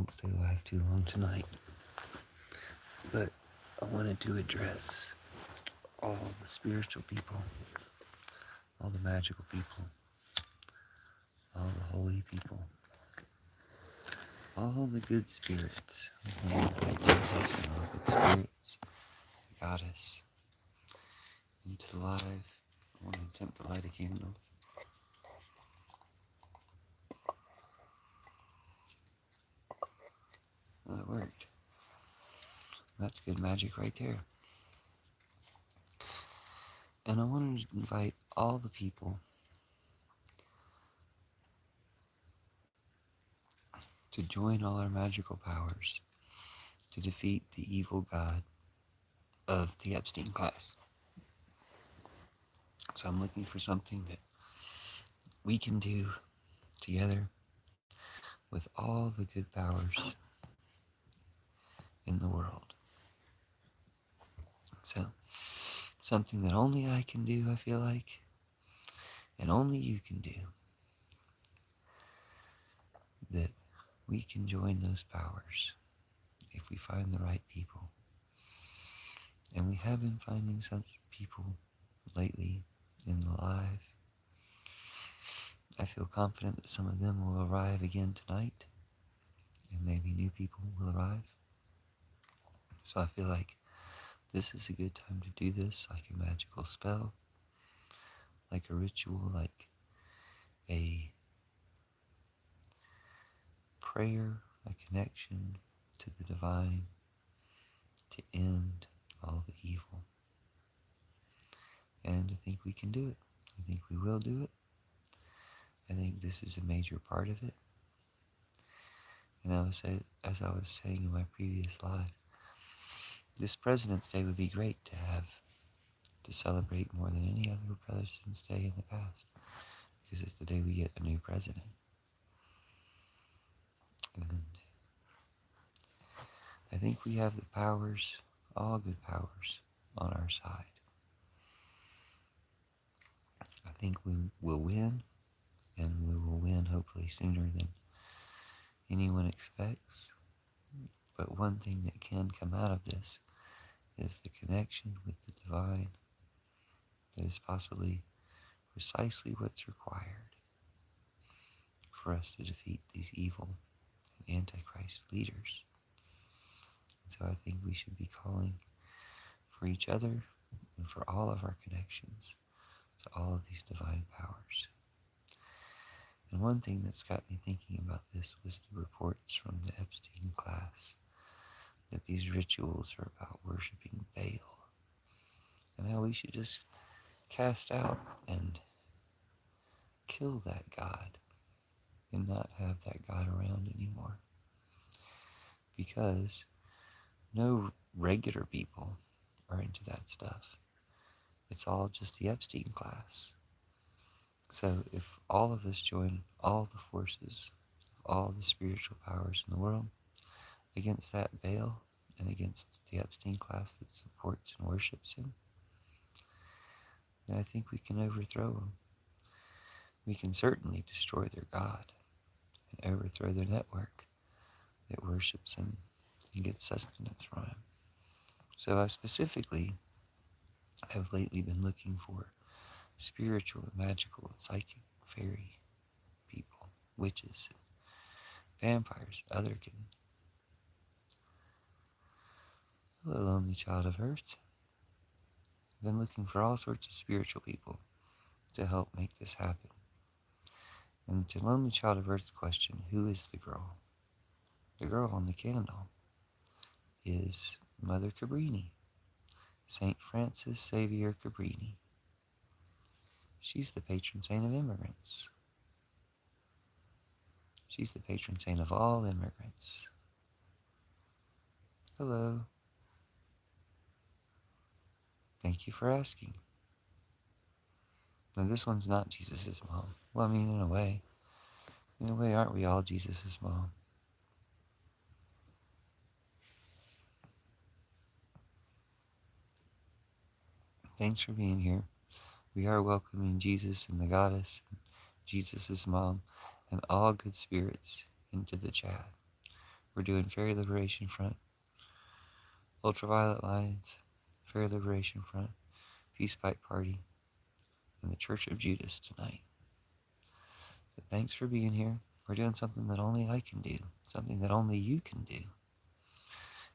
won't stay live too long tonight, but I wanted to address all the spiritual people, all the magical people, all the holy people, all the good spirits. I want to invite Jesus and all the good spirits, the goddess, into the live. I want to attempt to light a candle. Well, it worked. That's good magic right there. And I wanted to invite all the people to join all our magical powers to defeat the evil god of the Epstein class. So I'm looking for something that we can do together with all the good powers in the world. So something that only I can do, I feel like, and only you can do, that we can join those powers if we find the right people. And we have been finding some people lately in the live. I feel confident that some of them will arrive again tonight, and maybe new people will arrive. So I feel like this is a good time to do this, like a magical spell, like a ritual, like a prayer, a connection to the divine to end all the evil. And I think we can do it. I think we will do it. I think this is a major part of it. And as I was saying in my previous live, this President's Day would be great to have to celebrate more than any other President's Day in the past, because it's the day we get a new president. And I think we have the powers, all good powers, on our side. I think we will win, and we will win hopefully sooner than anyone expects. But one thing that can come out of this is the connection with the divine that is possibly precisely what's required for us to defeat these evil and antichrist leaders. So I think we should be calling for each other and for all of our connections to all of these divine powers. And one thing that's got me thinking about this was the reports from the Epstein class that these rituals are about worshiping Baal, and how we should just cast out and kill that god and not have that god around anymore. Because no regular people are into that stuff. It's all just the Epstein class. So if all of us join all the forces, all the spiritual powers in the world against that Baal and against the Epstein class that supports and worships him, then I think we can overthrow them. We can certainly destroy their God and overthrow their network that worships him and gets sustenance from him. So I specifically have lately been looking for spiritual, magical, and psychic fairy people, witches, vampires, otherkin. Hello, lonely child of Earth. I've been looking for all sorts of spiritual people to help make this happen. And to lonely child of Earth's question, who is the girl? The girl on the candle is Mother Cabrini, Saint Frances Xavier Cabrini. She's the patron saint of immigrants. She's the patron saint of all immigrants. Hello. Thank you for asking. Now, this one's not Jesus' mom. Well, I mean, in a way. In a way, aren't we all Jesus' mom? Thanks for being here. We are welcoming Jesus and the goddess, Jesus' mom, and all good spirits into the chat. We're doing Fairy Liberation Front, Ultraviolet Lines, Fairy Liberation Front, Peace Pipe Party, and the Church of Judas tonight. So thanks for being here. We're doing something that only I can do, something that only you can do.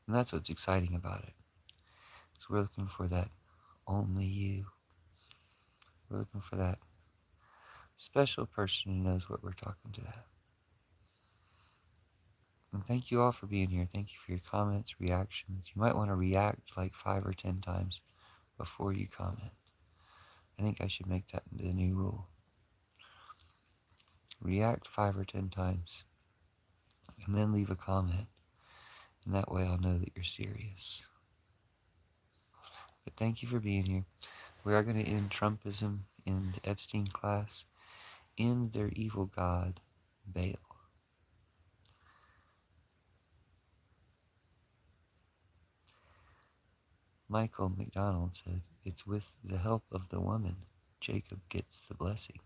And that's what's exciting about it. So we're looking for that only you. We're looking for that special person who knows what we're talking to that. And thank you all for being here. Thank you for your comments, reactions. You might want to react like 5 or 10 times before you comment. I think I should make that into the new rule. React 5 or 10 times and then leave a comment. And that way I'll know that you're serious. But thank you for being here. We are going to end Trumpism in the Epstein class, end their evil god, Baal. Michael McDonald said, "It's with the help of the woman Jacob gets the blessing."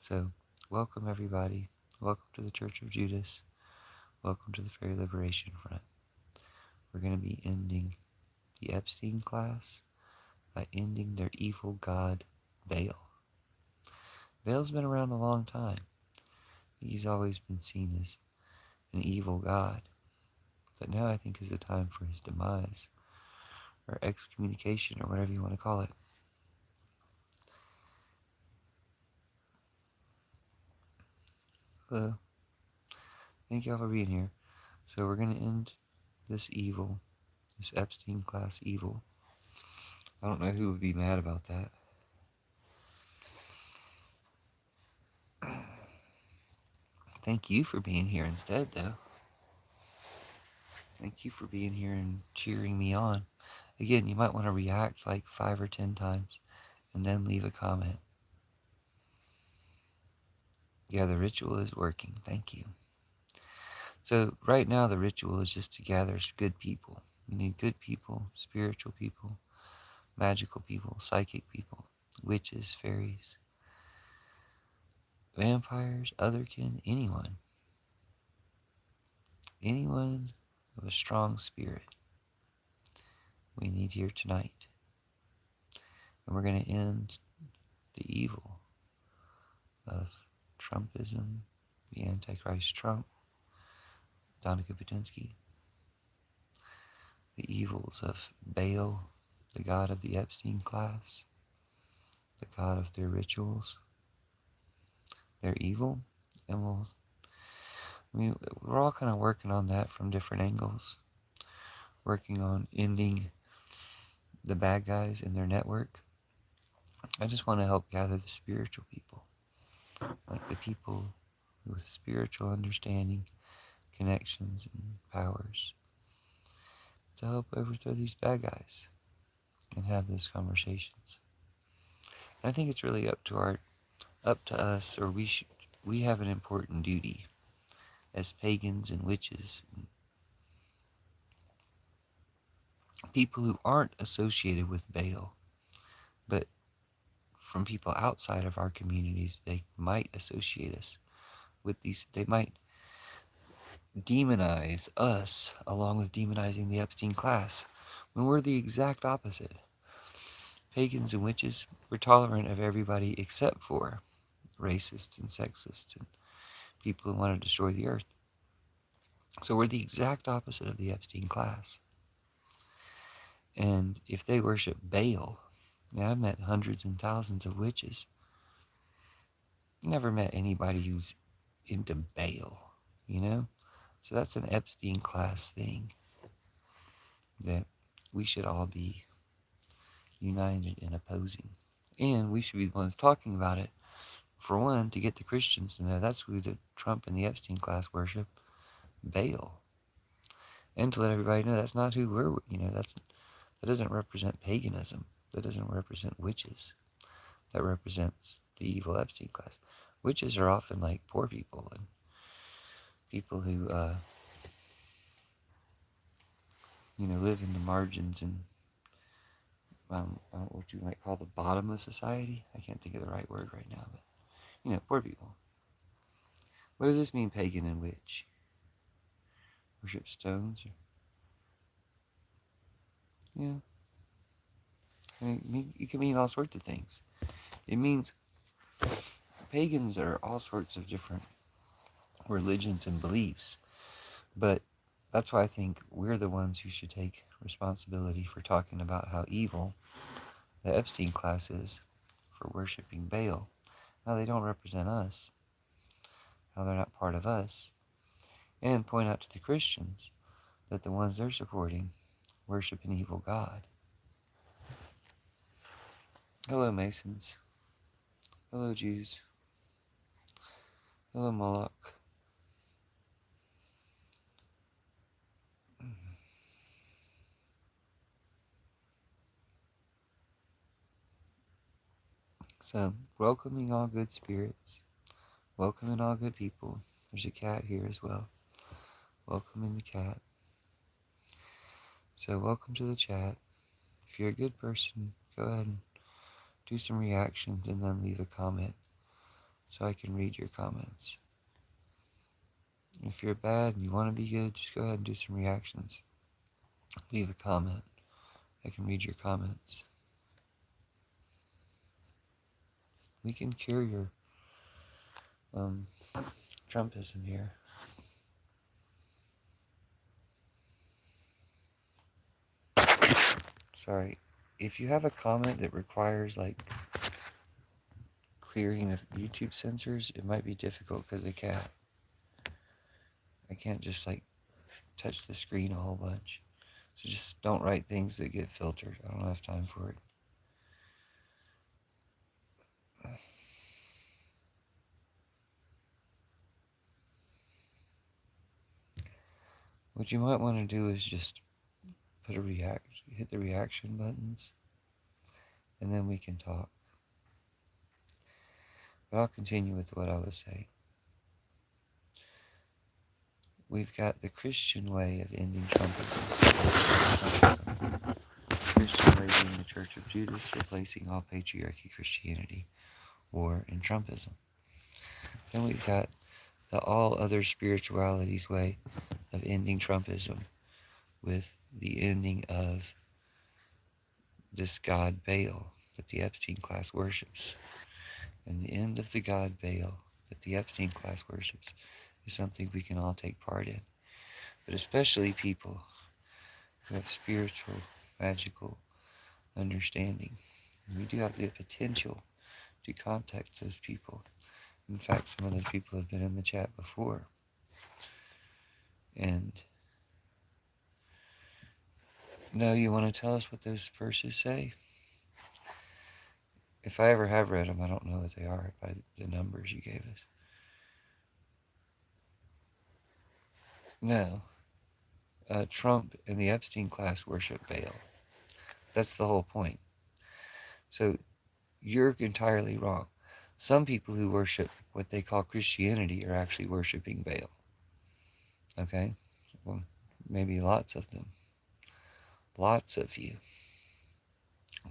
So, welcome everybody. Welcome to the Church of Judas. Welcome to the Fairy Liberation Front. We're going to be ending the Epstein class by ending their evil god, Baal. Baal's been around a long time. He's always been seen as an evil god. But now I think is the time for his demise, or excommunication, or whatever you want to call it. Hello. Thank y'all for being here. So we're going to end this evil, this Epstein class evil. I don't know who would be mad about that. Thank you for being here instead, though. Thank you for being here and cheering me on. Again, you might want to react like 5 or 10 times and then leave a comment. Yeah, the ritual is working. Thank you. So right now the ritual is just to gather good people. We need good people, spiritual people, magical people, psychic people, witches, fairies, vampires, otherkin, anyone. Anyone of a strong spirit we need here tonight. And we're going to end the evil of Trumpism, the Antichrist Trump, Donica Patinsky, the evils of Baal, the god of the Epstein class, the god of their rituals. They're evil, and we're all kind of working on that from different angles, working on ending the bad guys in their network. I just want to help gather the spiritual people, like the people with spiritual understanding, connections, and powers, to help overthrow these bad guys and have those conversations. And I think it's really up to us, or we have an important duty as pagans and witches, and people who aren't associated with Baal, but from people outside of our communities, they might associate us with these. They might demonize us along with demonizing the Epstein class, when we're the exact opposite. Pagans and witches, we're tolerant of everybody except for racists and sexists and people who want to destroy the earth. So we're the exact opposite of the Epstein class. And if they worship Baal, I've met hundreds and thousands of witches. Never met anybody who's into Baal, you know? So that's an Epstein class thing that we should all be united in opposing. And we should be the ones talking about it. For one, to get the Christians to know that's who the Trump and the Epstein class worship, Baal. And to let everybody know that's not who we're, that doesn't represent paganism. That doesn't represent witches. That represents the evil Epstein class. Witches are often like poor people and people who, live in the margins and, what you might call the bottom of society. I can't think of the right word right now, but, poor people. What does this mean, pagan and witch? worship stones. Yeah, I mean, it can mean all sorts of things. It means pagans are all sorts of different religions and beliefs, but that's why I think we're the ones who should take responsibility for talking about how evil the Epstein class is for worshiping Baal, how they don't represent us, how they're not part of us, and point out to the Christians that the ones they're supporting worship an evil God. Hello, Masons. Hello, Jews. Hello, Moloch. So, welcoming all good spirits, welcoming all good people. There's a cat here as well. Welcoming the cat. So, welcome to the chat. If you're a good person, go ahead and do some reactions and then leave a comment so I can read your comments. If you're bad and you want to be good, just go ahead and do some reactions. Leave a comment. I can read your comments. We can cure your Trumpism here. Sorry. If you have a comment that requires like clearing the YouTube censors, it might be difficult because of the cat. I can't just like touch the screen a whole bunch. So just don't write things that get filtered. I don't have time for it. What you might want to do is just hit the reaction buttons, and then we can talk. But I'll continue with what I was saying. We've got the Christian way of ending Trumpism. The Christian way being the Church of Judas, replacing all patriarchy Christianity, war, and Trumpism. Then we've got the all other spiritualities way of ending Trumpism, with the ending of this god Baal that the Epstein class worships. And the end of the god Baal that the Epstein class worships is something we can all take part in. But especially people who have spiritual, magical understanding. And we do have the potential to contact those people. In fact, some of those people have been in the chat before. And now you want to tell us what those verses say? If I ever have read them, I don't know what they are by the numbers you gave us. No. Trump and the Epstein class worship Baal. That's the whole point. So you're entirely wrong. Some people who worship what they call Christianity are actually worshiping Baal. Okay? Well, maybe lots of them. Lots of you.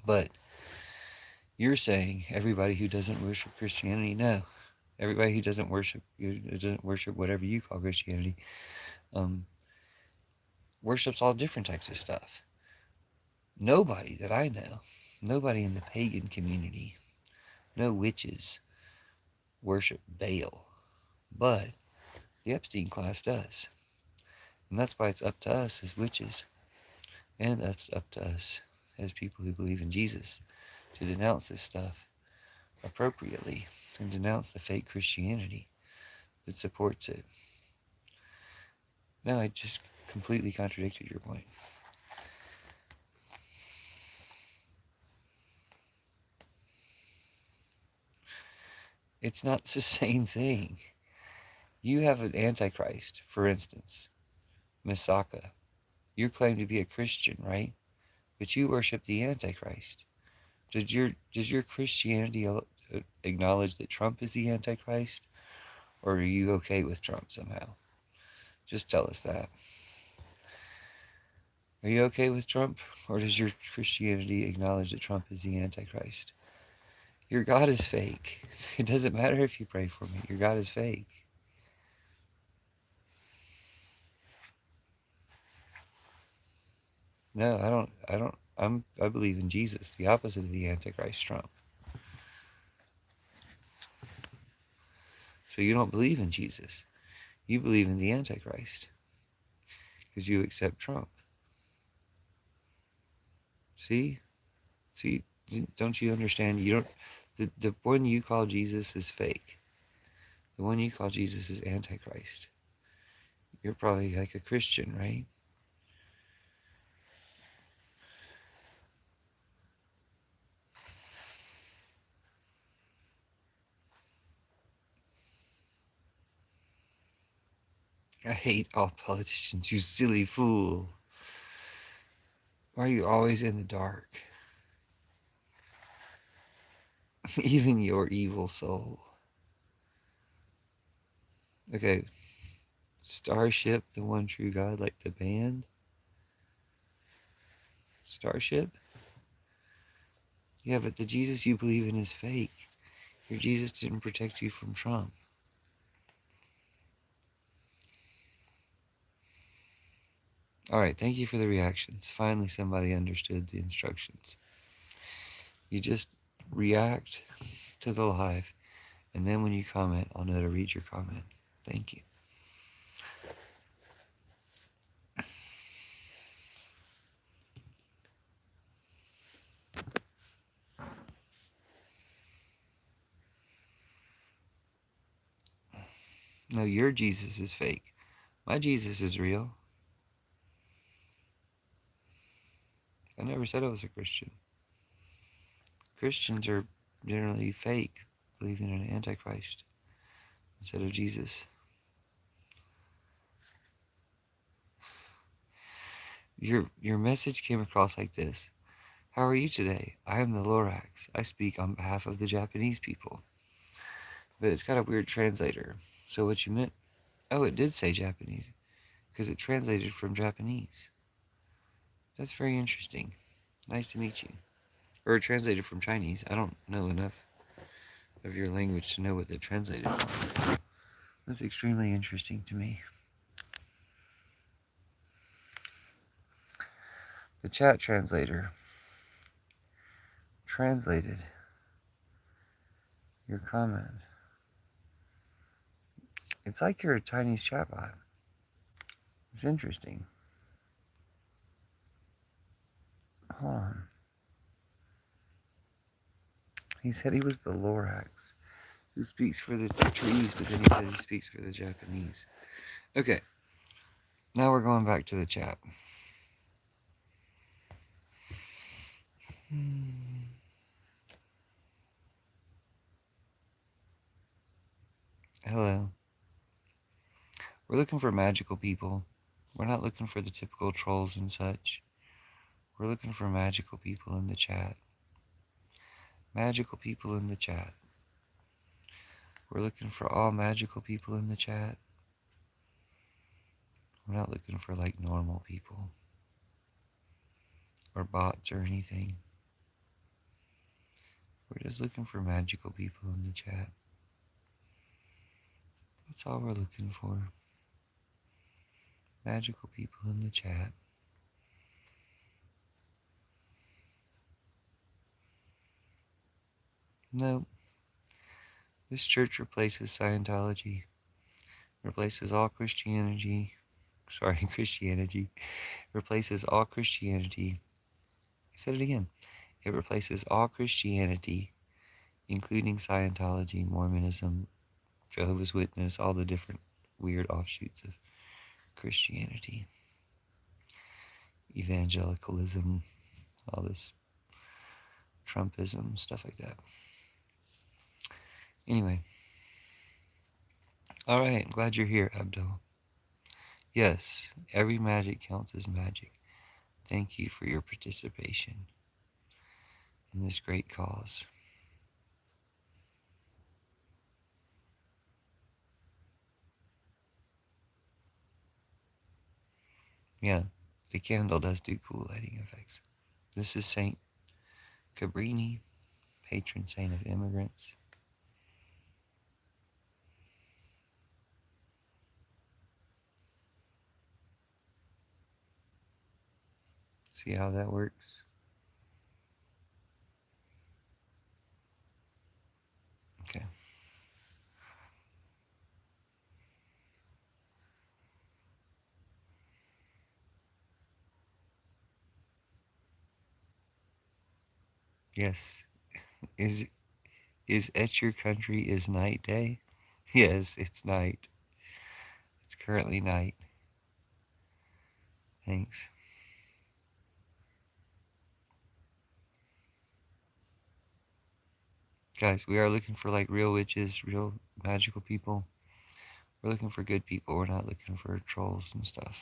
But you're saying everybody who doesn't worship Christianity, no. Everybody who doesn't worship whatever you call Christianity, worships all different types of stuff. Nobody that I know, nobody in the pagan community, no witches worship Baal, but the Epstein class does. And that's why it's up to us as witches, and it's up to us as people who believe in Jesus to denounce this stuff appropriately and denounce the fake Christianity that supports it. No, I just completely contradicted your point. It's not the same thing. You have an antichrist, for instance, Misaka. You claim to be a Christian, right? But you worship the antichrist. Does your Christianity acknowledge that Trump is the antichrist? Or are you okay with Trump somehow? Just tell us that. Are you okay with Trump? Or does your Christianity acknowledge that Trump is the antichrist? Your God is fake. It doesn't matter if you pray for me. Your God is fake. No, I don't. I don't. I believe in Jesus, the opposite of the Antichrist, Trump. So you don't believe in Jesus. You believe in the Antichrist because you accept Trump. See? See? Don't you understand? You don't. The one you call Jesus is fake. The one you call Jesus is Antichrist. You're probably like a Christian, right? I hate all politicians, you silly fool. Why are you always in the dark? Even your evil soul. Okay, Starship, the one true God, like the band? Starship? Yeah, but the Jesus you believe in is fake. Your Jesus didn't protect you from Trump. Alright, thank you for the reactions. Finally, somebody understood the instructions. You just react to the live, and then when you comment, I'll know to read your comment. Thank you. No, your Jesus is fake. My Jesus is real. I never said I was a Christian. Christians are generally fake, believing in an Antichrist instead of Jesus. Your message came across like this. How are you today? I am the Lorax. I speak on behalf of the Japanese people. But it's got a weird translator. So what you meant? Oh, it did say Japanese, because it translated from Japanese. That's very interesting. Nice to meet you. Or it translated from Chinese. I don't know enough of your language to know what they translated from. That's extremely interesting to me. The chat translator translated your comment. It's like you're a Chinese chatbot. It's interesting. Hold on. He said he was the Lorax, who speaks for the trees, but then he said he speaks for the Japanese. Okay, now we're going back to the chat. Hello. We're looking for magical people. We're not looking for the typical trolls and such. We're looking for magical people in the chat. Magical people in the chat. We're looking for all magical people in the chat. We're not looking for like normal people or bots or anything. We're just looking for magical people in the chat. That's all we're looking for. Magical people in the chat. Nope. This church replaces Scientology. Replaces all Christianity. Sorry, Christianity. Replaces all Christianity. I said it again. It replaces all Christianity, including Scientology, Mormonism, Jehovah's Witness, all the different weird offshoots of Christianity. Evangelicalism, all this Trumpism, stuff like that. Anyway. Alright, glad you're here, Abdul. Yes, every magic counts as magic. Thank you for your participation in this great cause. Yeah, the candle does do cool lighting effects. This is Saint Cabrini, patron saint of immigrants. See how that works? Okay. Yes. Is at your country is night day? Yes, it's night. It's currently night. Thanks. Guys, we are looking for like real witches, real magical people. We're looking for good people. We're not looking for trolls and stuff.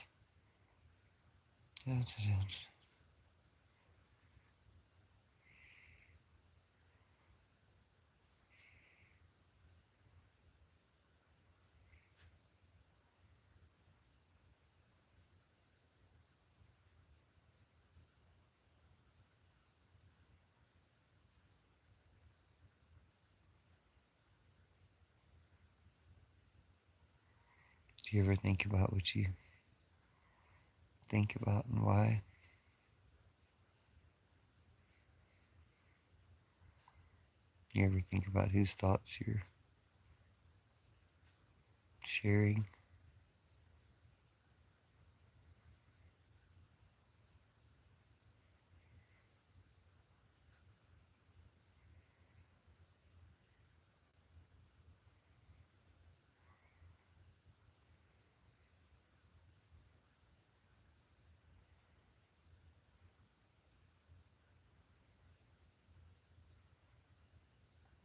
Do you ever think about what you think about and why? You ever think about whose thoughts you're sharing?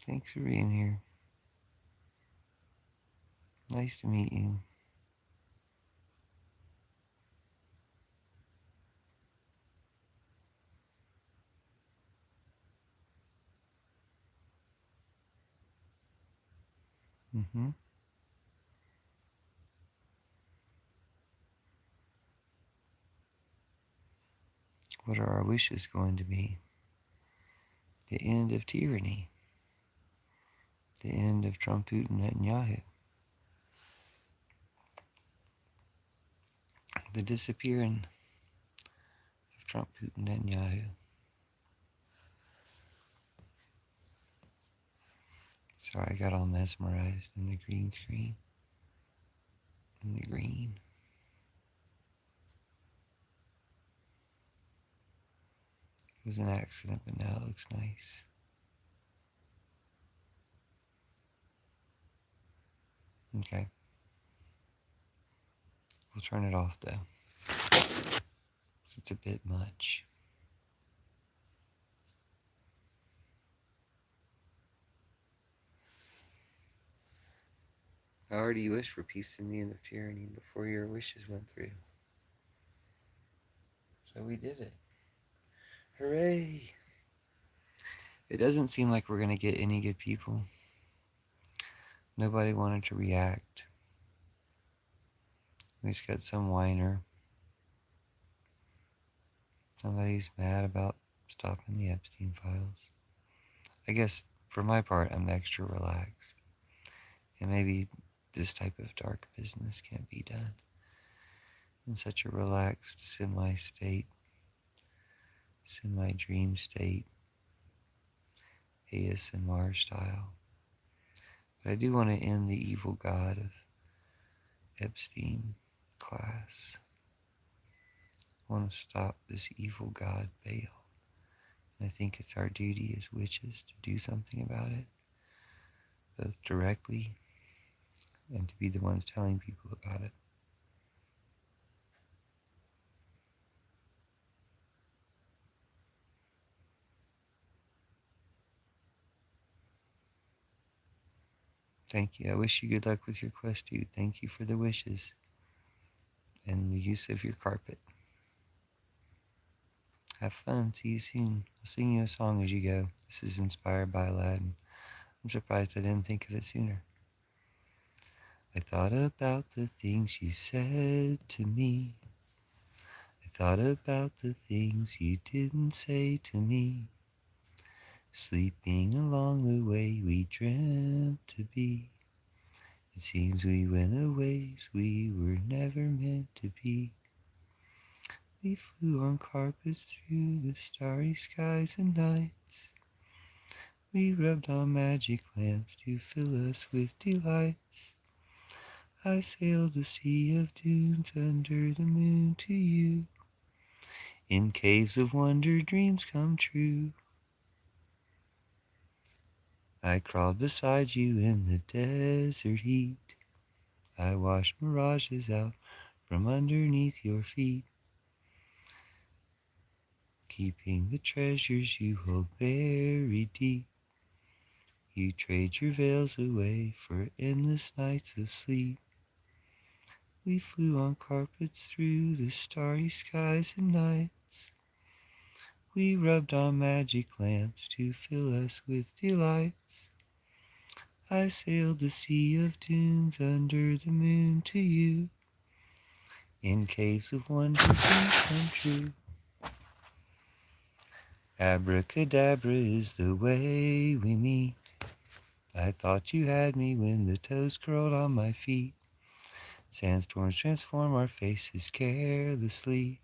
Thanks for being here. Nice to meet you. Mm-hmm. What are our wishes going to be? The end of tyranny. The end of Trump, Putin, Netanyahu. The disappearing of Trump, Putin, Netanyahu. Sorry, I got all mesmerized in the green screen. In the green. It was an accident, but now it looks nice. Okay. We'll turn it off though. It's a bit much. I already wished for peace in the end of tyranny before your wishes went through. So we did it. Hooray! It doesn't seem like we're gonna get any good people. Nobody wanted to react. We just got some whiner. Somebody's mad about stopping the Epstein files. I guess for my part, I'm extra relaxed. And maybe this type of dark business can't be done in such a relaxed semi-state, semi-dream state, ASMR style. But I do want to end the evil god of Epstein class. I want to stop this evil god Baal. And I think it's our duty as witches to do something about it, both directly and to be the ones telling people about it. Thank you. I wish you good luck with your quest, dude. Thank you for the wishes and the use of your carpet. Have fun. See you soon. I'll sing you a song as you go. This is inspired by Aladdin. I'm surprised I didn't think of it sooner. I thought about the things you said to me. I thought about the things you didn't say to me. Sleeping along the way we dreamt to be. It seems we went a ways we were never meant to be. We flew on carpets through the starry skies and nights. We rubbed on magic lamps to fill us with delights. I sailed the sea of dunes under the moon to you. In caves of wonder dreams come true. I crawled beside you in the desert heat. I washed mirages out from underneath your feet, keeping the treasures you hold buried deep. You trade your veils away for endless nights of sleep. We flew on carpets through the starry skies and nights. We rubbed on magic lamps to fill us with delights. I sailed the sea of dunes under the moon to you. In caves of wonder dreams come true. Abracadabra is the way we meet. I thought you had me when the toes curled on my feet. Sandstorms transform our faces carelessly.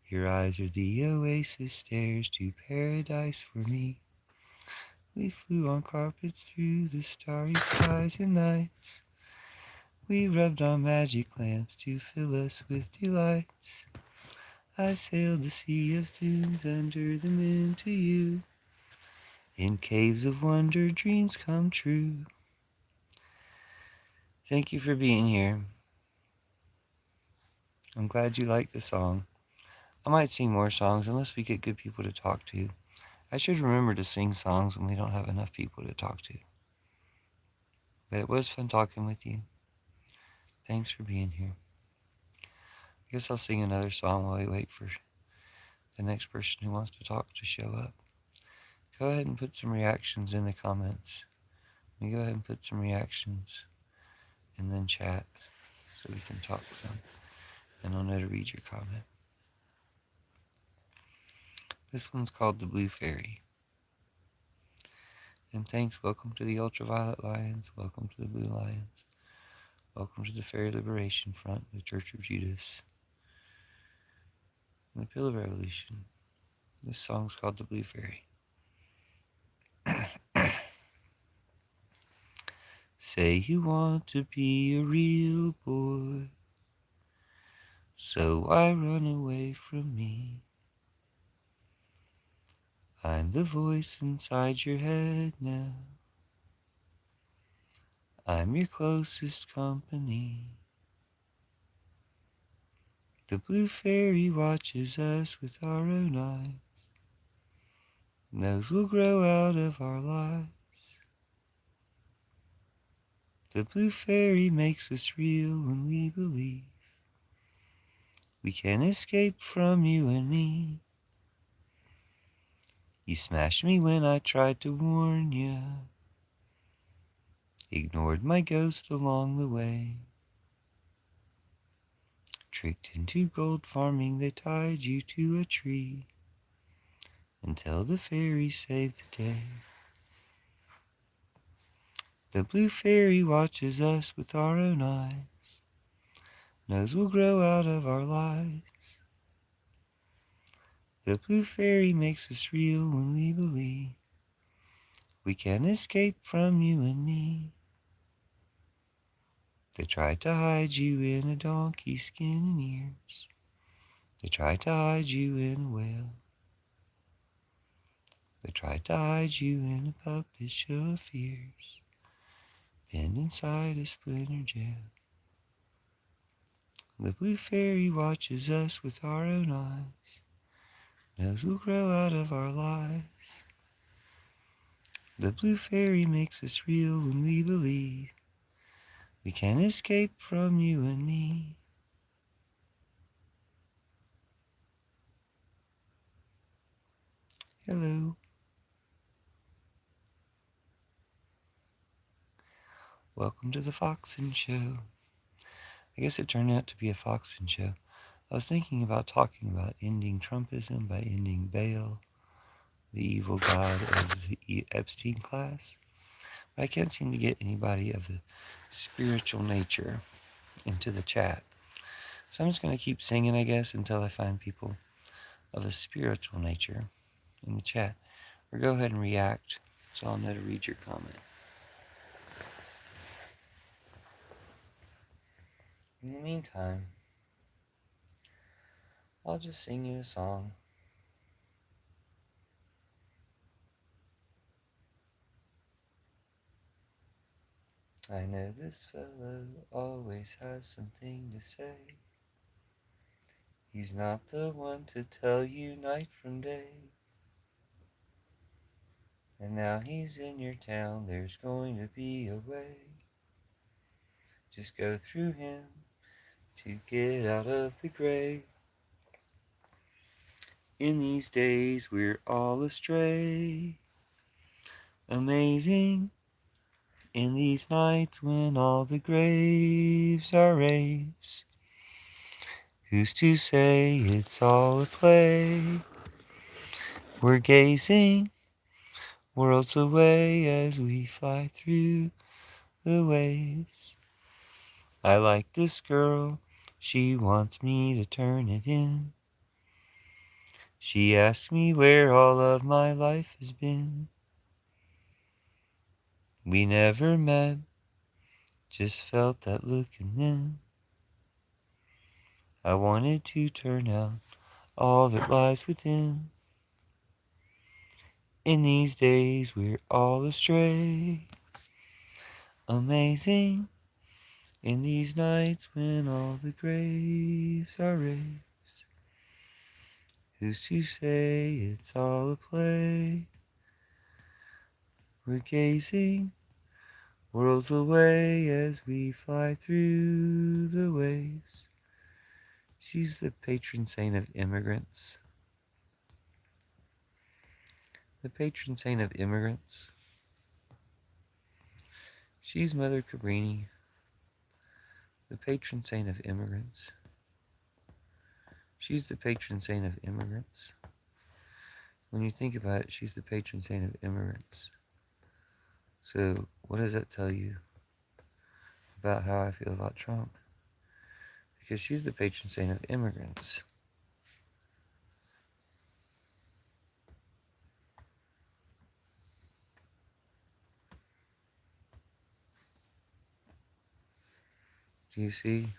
Your eyes are the oasis stairs to paradise for me. We flew on carpets through the starry skies and nights. We rubbed on magic lamps to fill us with delights. I sailed the sea of dunes under the moon to you. In caves of wonder dreams come true. Thank you for being here. I'm glad you liked the song. I might sing more songs unless we get good people to talk to. I should remember to sing songs when we don't have enough people to talk to. But it was fun talking with you. Thanks for being here. I guess I'll sing another song while we wait for the next person who wants to talk to show up. Go ahead and put some reactions in the comments. Let me go ahead and put some reactions and then chat so we can talk some. And I'll know to read your comment. This one's called The Blue Fairy. And thanks, welcome to the Ultraviolet Lions, welcome to the Blue Lions, welcome to the Fairy Liberation Front, the Church of Judas, and the Pillar Revolution. This song's called The Blue Fairy. Say you want to be a real boy, so why run away from me? I'm the voice inside your head now. I'm your closest company. The blue fairy watches us with our own eyes. Those will grow out of our lives. The blue fairy makes us real when we believe we can escape from you and me. You smashed me when I tried to warn you, ignored my ghost along the way. Tricked into gold farming, they tied you to a tree until the fairy saved the day. The blue fairy watches us with our own eyes, knows we'll grow out of our lives. The blue fairy makes us real when we believe we can escape from you and me. They tried to hide you in a donkey skin and ears. They tried to hide you in a whale. They tried to hide you in a puppet show of fears, pinned inside a splinter jail. The blue fairy watches us with our own eyes, knows we'll grow out of our lives. The blue fairy makes us real when we believe we can escape from you and me. Hello. Welcome to the Foxen Show. I guess it turned out to be a Foxen Show. I was thinking about talking about ending Trumpism by ending Baal, the evil god of the Epstein class. But I can't seem to get anybody of a spiritual nature into the chat. So I'm just going to keep singing, I guess, until I find people of a spiritual nature in the chat. Or go ahead and react so I'll know to read your comment. In the meantime, I'll just sing you a song. I know this fellow always has something to say. He's not the one to tell you night from day. And now he's in your town, there's going to be a way. Just go through him to get out of the gray. In these days we're all astray. Amazing. In these nights when all the graves are raves. Who's to say it's all a play? We're gazing worlds away as we fly through the waves. I like this girl, she wants me to turn it in. She asks me where all of my life has been. We never met, just felt that look and then I wanted to turn out all that lies within. In these days we're all astray. Amazing. In these nights when all the graves are raves. Who's to say it's all a play? We're gazing worlds away as we fly through the waves. She's the patron saint of immigrants. The patron saint of immigrants. She's Mother Cabrini, the patron saint of immigrants. She's the patron saint of immigrants. When you think about it, she's the patron saint of immigrants. So what does that tell you about how I feel about Trump? Because she's the patron saint of immigrants. Do you see?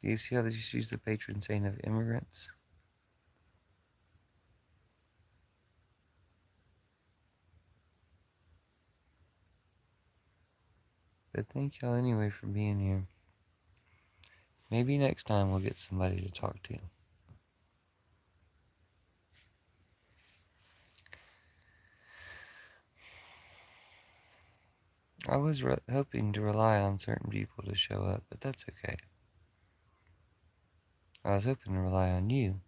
Do you see how she's the patron saint of immigrants? But thank y'all anyway for being here. Maybe next time we'll get somebody to talk to. I was hoping to rely on certain people to show up, but that's okay. I was hoping to rely on you.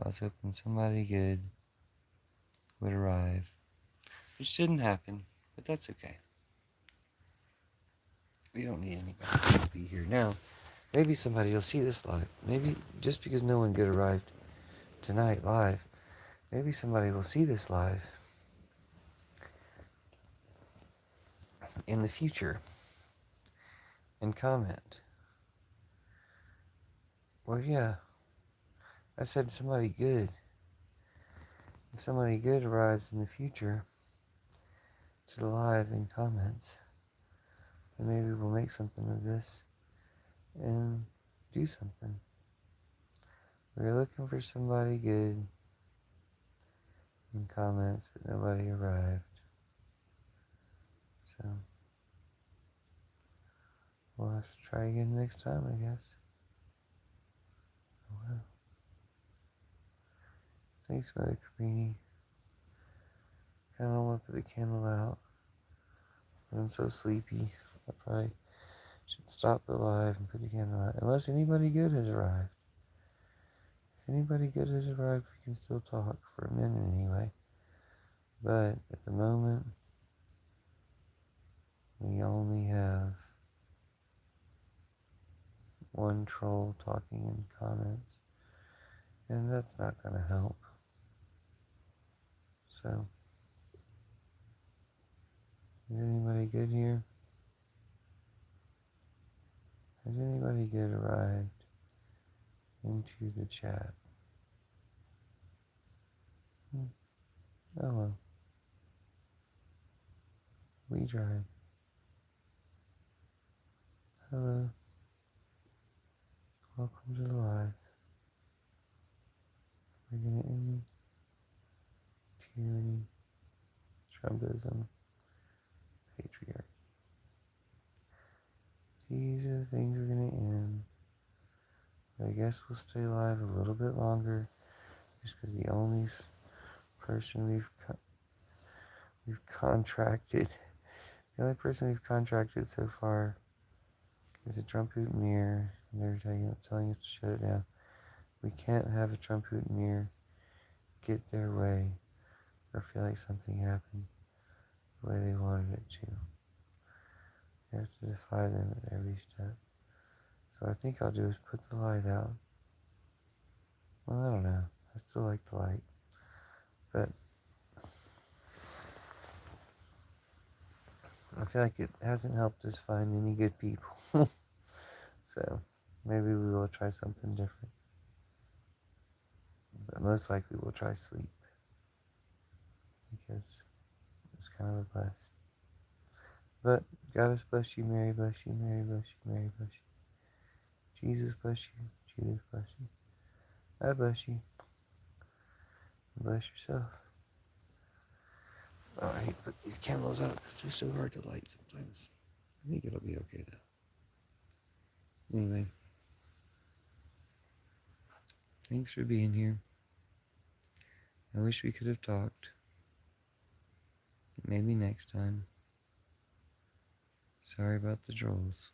I was hoping somebody good would arrive, which didn't happen, but that's okay. We don't need anybody to be here now. Maybe somebody will see this live. Maybe just because no one good arrived tonight live, maybe somebody will see this live in the future and comment. Well, yeah, I said somebody good. If somebody good arrives in the future to the live in comments, then maybe we'll make something of this and do something. We're looking for somebody good in comments, but nobody arrived. So we'll have to try again next time, I guess. Oh, well. Thanks, Mother Cabrini. Kind of want to put the candle out, but I'm so sleepy. I probably should stop the live and put the candle out. Unless anybody good has arrived. If anybody good has arrived, we can still talk for a minute anyway. But at the moment, we only have one troll talking in comments And that's not going to help. So, is anybody good here? Has anybody good arrived into the chat? Oh well, we tried. Hello, welcome to the live. We're gonna end tyranny, Trumpism, patriarchy. These are the things we're gonna end. But I guess we'll stay alive a little bit longer, just because the only person we've contracted, the only person we've contracted so far is a Trump Mutineer, and they're telling us to shut it down. We can't have a Trump Mutineer get their way or feel like something happened the way they wanted it to. We have to defy them at every step. So what I think I'll do is put the light out. Well, I don't know. I still like the light. But I feel like it hasn't helped us find any good people. So maybe we will try something different. But most likely we'll try sleep. Because it's kind of a bless. But God bless you, Mary bless you, Mary bless you, Mary bless you. Jesus bless you, Jesus bless you. I bless you. Bless yourself. Oh, I hate to put these candles out because they're so hard to light sometimes. I think it'll be okay though. Anyway, thanks for being here. I wish we could have talked. Maybe next time. Sorry about the trolls.